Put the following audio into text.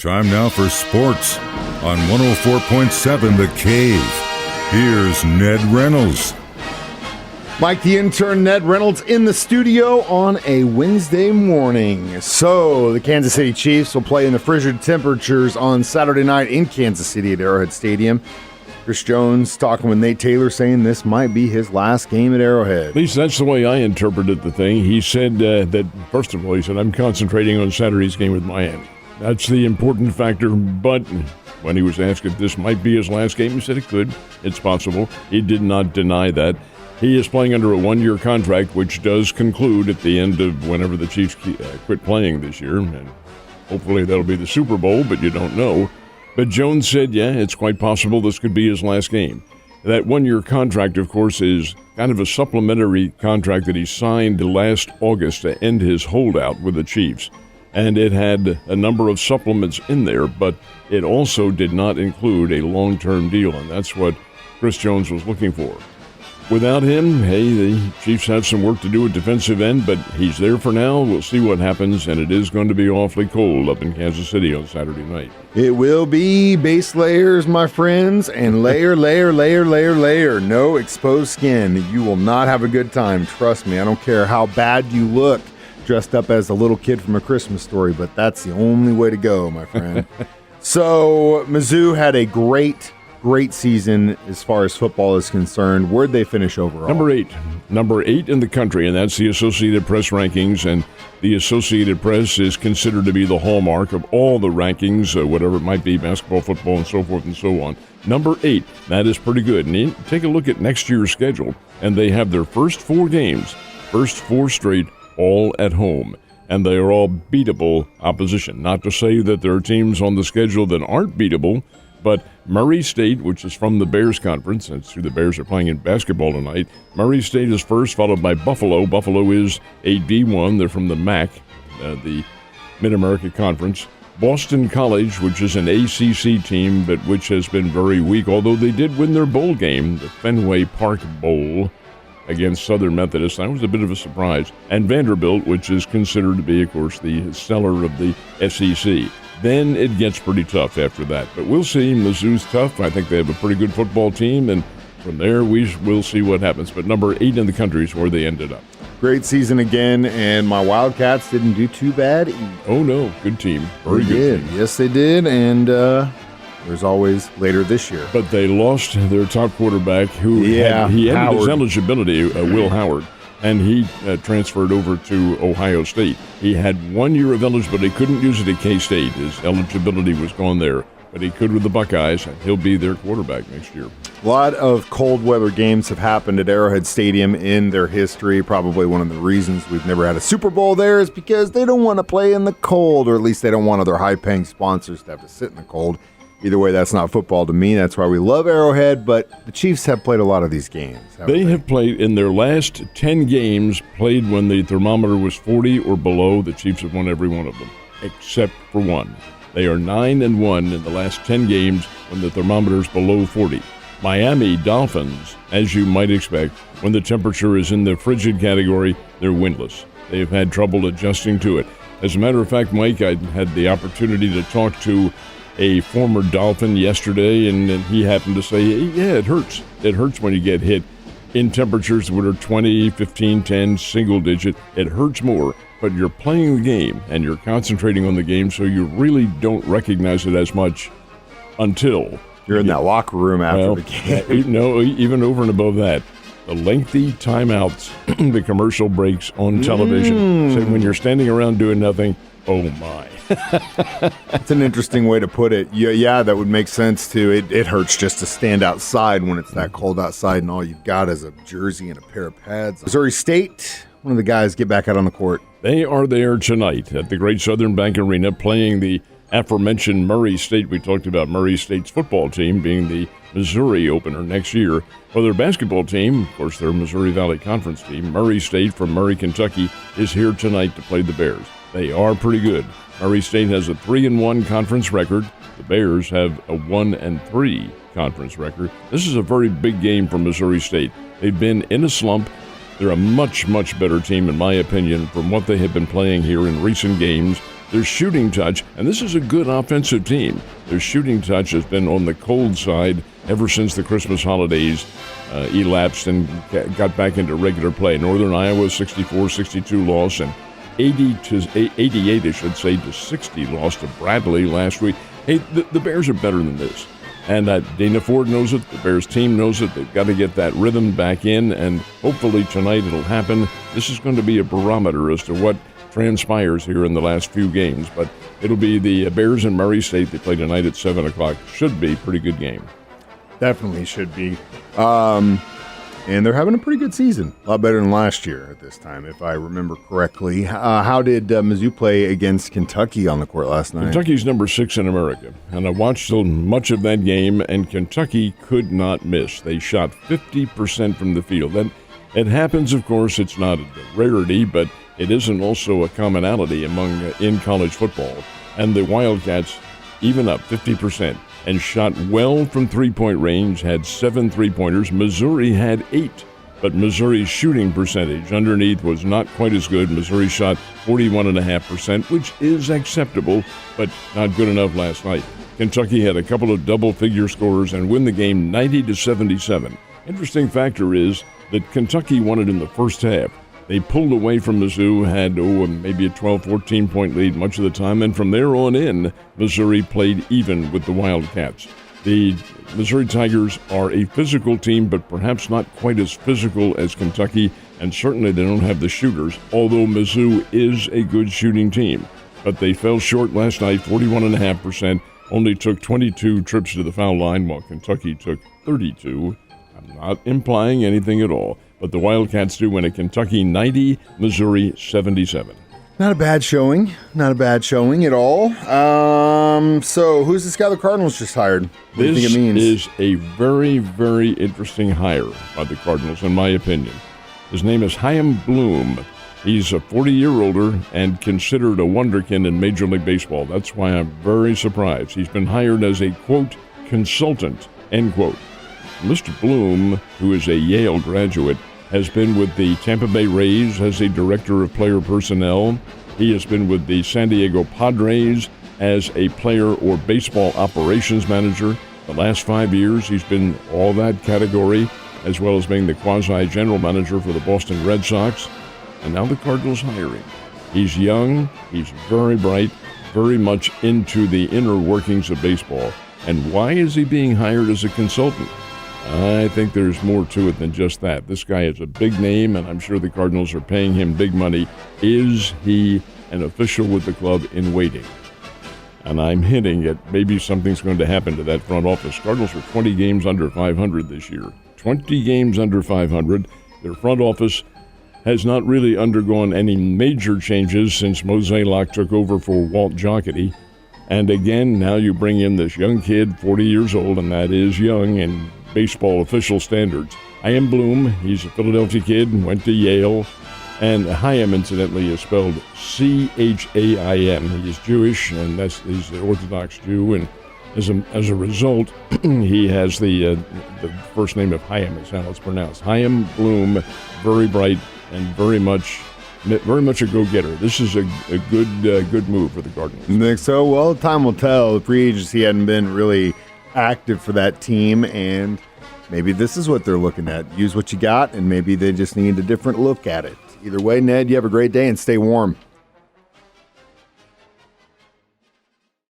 Time now for sports on 104.7 The Cave. Here's Ned Reynolds. Mike the intern, Ned Reynolds in the studio on a Wednesday morning. So the Kansas City Chiefs will play in the frigid temperatures on Saturday night in Kansas City at Arrowhead Stadium. Chris Jones talking with Nate Taylor saying this might be his last game at Arrowhead. At least that's the way I interpreted the thing. He said that, first of all, he said, I'm concentrating on Saturday's game with Miami. That's the important factor, but when he was asked if this might be his last game, he said it could. It's possible. He did not deny that. He is playing under a one-year contract, which does conclude at the end of whenever the Chiefs quit playing this year. And hopefully that'll be the Super Bowl, but you don't know. But Jones said, yeah, it's quite possible this could be his last game. That one-year contract, of course, is kind of a supplementary contract that he signed last August to end his holdout with the Chiefs. And it had a number of supplements in there, but it also did not include a long-term deal, and that's what Chris Jones was looking for. Without him, hey, the Chiefs have some work to do at defensive end, but he's there for now. We'll see what happens, and it is going to be awfully cold up in Kansas City on Saturday night. It will be base layers, my friends, and layer. No exposed skin. You will not have a good time. Trust me. I don't care how bad you look dressed up as a little kid from A Christmas Story, but that's the only way to go, my friend. So Mizzou had a great season as far as football is concerned. Where'd they finish overall? Number eight in the country, and that's the Associated Press rankings, and the Associated Press is considered to be the hallmark of all the rankings, whatever it might be, basketball, football, and so forth and so on. Number 8, that is pretty good. And take a look at next year's schedule, and they have their first 4 games, first 4 straight, all at home. And they are all beatable opposition. Not to say that there are teams on the schedule that aren't beatable, but Murray State, which is from the Bears Conference, that's who the Bears are playing in basketball tonight. Murray State is first, followed by Buffalo. Buffalo is a D1. They're from the MAC, the Mid-America Conference. Boston College, which is an ACC team, but which has been very weak, although they did win their bowl game, the Fenway Park Bowl, against Southern Methodist. That was a bit of a surprise. And Vanderbilt, which is considered to be, of course, the stellar of the SEC. Then it gets pretty tough after that. But we'll see. Mizzou's tough. I think they have a pretty good football team, and from there we'll see what happens. But number 8 in the country is where they ended up. Great season again, and my Wildcats didn't do too bad either. Oh, no. Good team. Very good team. Yes, they did, and there's always later this year. But they lost their top quarterback, who ended his eligibility, Will Howard, and he transferred over to Ohio State. He had 1 year of eligibility. Couldn't use it at K-State. His eligibility was gone there, but he could with the Buckeyes, and he'll be their quarterback next year. A lot of cold weather games have happened at Arrowhead Stadium in their history. Probably one of the reasons we've never had a Super Bowl there is because they don't want to play in the cold, or at least they don't want other high-paying sponsors to have to sit in the cold. Either way, that's not football to me. That's why we love Arrowhead, but the Chiefs have played a lot of these games. They have played in their last 10 games, played when the thermometer was 40 or below. The Chiefs have won every one of them, except for one. They are 9-1 in the last 10 games when the thermometer is below 40. Miami Dolphins, as you might expect, when the temperature is in the frigid category, they're winless. They've had trouble adjusting to it. As a matter of fact, Mike, I had the opportunity to talk to a former Dolphin yesterday, and he happened to say, yeah, it hurts. It hurts when you get hit in temperatures that are 20, 15, 10, single digit. It hurts more, but you're playing the game, and you're concentrating on the game, so you really don't recognize it as much until you're in that locker room after the game. No, even over and above that, the lengthy timeouts, the commercial breaks on television. So when you're standing around doing nothing, oh my. That's an interesting way to put it. Yeah, that would make sense too. It hurts just to stand outside when it's that cold outside and all you've got is a jersey and a pair of pads. Missouri State, one of the guys get back out on the court. They are there tonight at the Great Southern Bank Arena playing the aforementioned Murray State. We talked about Murray State's football team being the Missouri opener next year. Well, their basketball team, of course, their Missouri Valley Conference team, Murray State from Murray, Kentucky, is here tonight to play the Bears. They are pretty good. Murray State has a 3-1 conference record. The Bears have a 1-3 conference record. This is a very big game for Missouri State. They've been in a slump. They're a much, much better team, in my opinion, from what they have been playing here in recent games. their shooting touch, and this is a good offensive team, their shooting touch has been on the cold side ever since the Christmas holidays elapsed and got back into regular play. Northern Iowa 64-62 loss, and 88, I should say, to 60 loss to Bradley last week. Hey, the Bears are better than this. And Dana Ford knows it. The Bears team knows it. They've got to get that rhythm back in, and hopefully tonight it'll happen. This is going to be a barometer as to what transpires here in the last few games. But it'll be the Bears and Murray State. They play tonight at 7 o'clock. Should be a pretty good game. Definitely should be. And they're having a pretty good season. A lot better than last year at this time, if I remember correctly. How did Mizzou play against Kentucky on the court last night? Kentucky's number 6 in America. And I watched so much of that game, and Kentucky could not miss. They shot 50% from the field. And it happens, of course, it's not a rarity, but it isn't also a commonality in college football. And the Wildcats, even up 50%. And shot well from three-point range, had 7 three-pointers. Missouri had 8, but Missouri's shooting percentage underneath was not quite as good. Missouri shot 41.5%, which is acceptable, but not good enough last night. Kentucky had a couple of double-figure scorers and win the game 90-77. Interesting factor is that Kentucky won it in the first half. They pulled away from Mizzou, had maybe a 12, 14-point lead much of the time, and from there on in, Missouri played even with the Wildcats. The Missouri Tigers are a physical team, but perhaps not quite as physical as Kentucky, and certainly they don't have the shooters, although Mizzou is a good shooting team. But they fell short last night, 41.5%, only took 22 trips to the foul line, while Kentucky took 32. I'm not implying anything at all. But the Wildcats do win at Kentucky 90, Missouri 77. Not a bad showing. Not a bad showing at all. So who's this guy the Cardinals just hired? What do you think it means? This is a very, very interesting hire by the Cardinals, in my opinion. His name is Chaim Bloom. He's a 40-year-older and considered a wonderkin in Major League Baseball. That's why I'm very surprised. He's been hired as a, quote, consultant, end quote. Mr. Bloom, who is a Yale graduate, has been with the Tampa Bay Rays as a director of player personnel. He has been with the San Diego Padres as a player or baseball operations manager. The last 5 years, he's been all that category, as well as being the quasi-general manager for the Boston Red Sox. And now the Cardinals hire him. He's young, he's very bright, very much into the inner workings of baseball. And why is he being hired as a consultant? I think there's more to it than just that. This guy is a big name, and I'm sure the Cardinals are paying him big money. Is he an official with the club in waiting? And I'm hinting at maybe something's going to happen to that front office. Cardinals are 20 games under 500 this year. 20 games under 500. Their front office has not really undergone any major changes since Mose Locke took over for Walt Jocketty. And again, now you bring in this young kid, 40 years old, and that is young in baseball official standards. Chaim Bloom, he's a Philadelphia kid, went to Yale, and Chaim, incidentally, is spelled C-H-A-I-M. He is Jewish, and he's an Orthodox Jew, and as a result, he has the first name of Chaim is how it's pronounced. Chaim Bloom, very bright and very much a go-getter. This is a good move for the Cardinals. You think so? Well, time will tell. The free agency hadn't been really active for that team, and maybe this is what they're looking at. Use what you got, and maybe they just need a different look at it. Either way, Ned, you have a great day and stay warm.